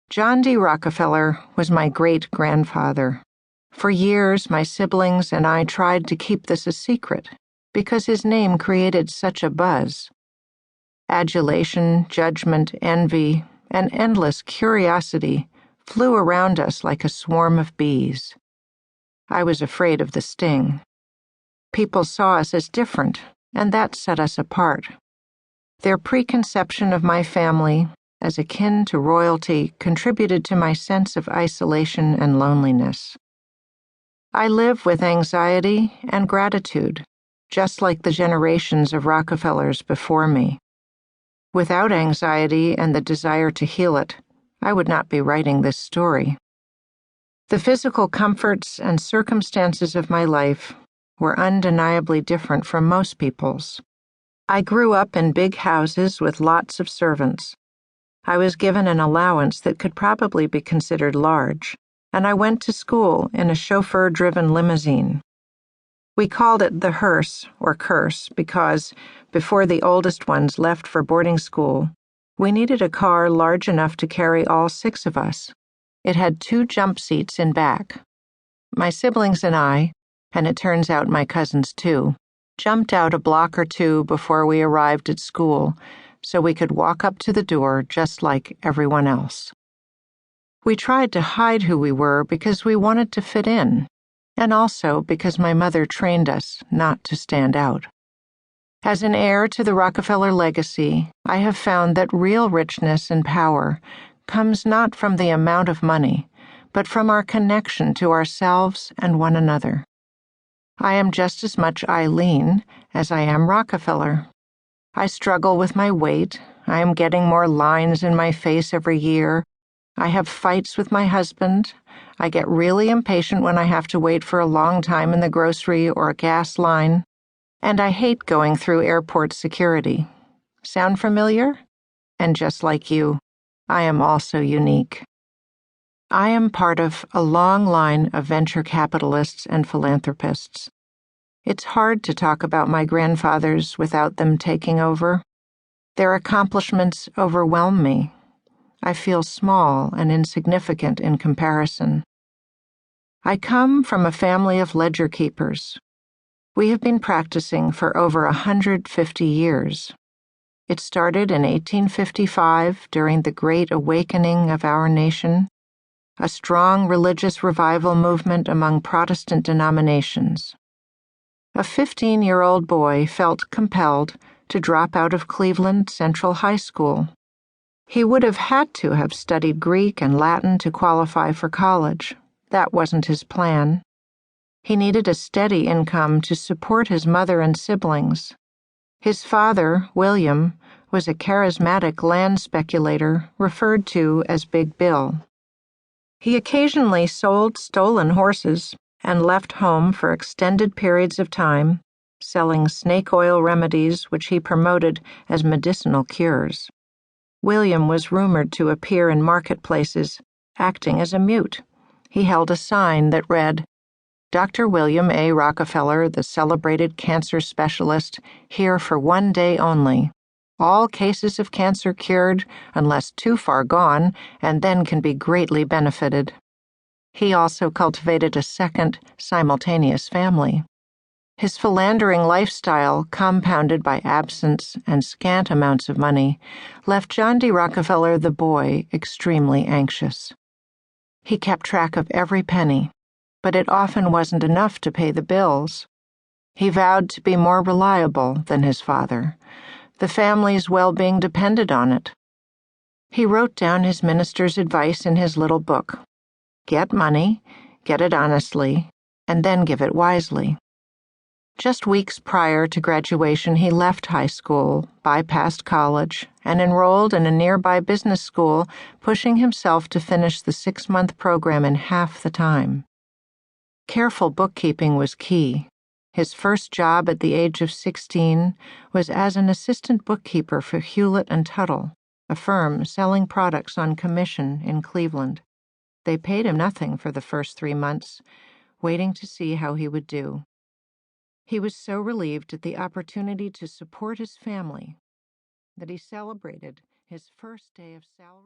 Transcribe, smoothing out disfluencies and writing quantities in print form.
John D. Rockefeller was my great-grandfather. For years, my siblings and I tried to keep this a secret because his name created such a buzz. Adulation, judgment, envy, and endless curiosity flew around us like a swarm of bees. I was afraid of the sting. People saw us as different, and that set us apart. Their preconception of my family, as akin to royalty, contributed to my sense of isolation and loneliness. I live with anxiety and gratitude, just like the generations of Rockefellers before me. Without anxiety and the desire to heal it, I would not be writing this story. The physical comforts and circumstances of my life were undeniably different from most people's. I grew up in big houses with lots of servants. I was given an allowance that could probably be considered large, and I went to school in a chauffeur-driven limousine. We called it the hearse or curse because, before the oldest ones left for boarding school, we needed a car large enough to carry all 6 of us. It had 2 jump seats in back. My siblings and I, and it turns out my cousins too, jumped out a block or 2 before we arrived at school so we could walk up to the door just like everyone else. We tried to hide who we were because we wanted to fit in, and also because my mother trained us not to stand out. As an heir to the Rockefeller legacy, I have found that real richness and power comes not from the amount of money, but from our connection to ourselves and one another. I am just as much Eileen as I am Rockefeller. I struggle with my weight. I am getting more lines in my face every year. I have fights with my husband. I get really impatient when I have to wait for a long time in the grocery or a gas line. And I hate going through airport security. Sound familiar? And just like you, I am also unique. I am part of a long line of venture capitalists and philanthropists. It's hard to talk about my grandfathers without them taking over. Their accomplishments overwhelm me. I feel small and insignificant in comparison. I come from a family of ledger keepers. We have been practicing for over 150 years. It started in 1855 during the Great Awakening of our nation, a strong religious revival movement among Protestant denominations. A 15-year-old boy felt compelled to drop out of Cleveland Central High School. He would have had to have studied Greek and Latin to qualify for college. That wasn't his plan. He needed a steady income to support his mother and siblings. His father, William, was a charismatic land speculator referred to as Big Bill. He occasionally sold stolen horses and left home for extended periods of time, selling snake oil remedies which he promoted as medicinal cures. William was rumored to appear in marketplaces, acting as a mute. He held a sign that read, "Dr. William A. Rockefeller, the celebrated cancer specialist, here for 1 day only. All cases of cancer cured unless too far gone, and then can be greatly benefited." He also cultivated a second, simultaneous family. His philandering lifestyle, compounded by absence and scant amounts of money, left John D. Rockefeller the boy extremely anxious. He kept track of every penny, but it often wasn't enough to pay the bills. He vowed to be more reliable than his father. The family's well-being depended on it. He wrote down his minister's advice in his little book. Get money, get it honestly, and then give it wisely. Just weeks prior to graduation, he left high school, bypassed college, and enrolled in a nearby business school, pushing himself to finish the 6-month program in half the time. Careful bookkeeping was key. His first job at the age of 16 was as an assistant bookkeeper for Hewlett and Tuttle, a firm selling products on commission in Cleveland. They paid him nothing for the first 3 months, waiting to see how he would do. He was so relieved at the opportunity to support his family that he celebrated his first day of salary.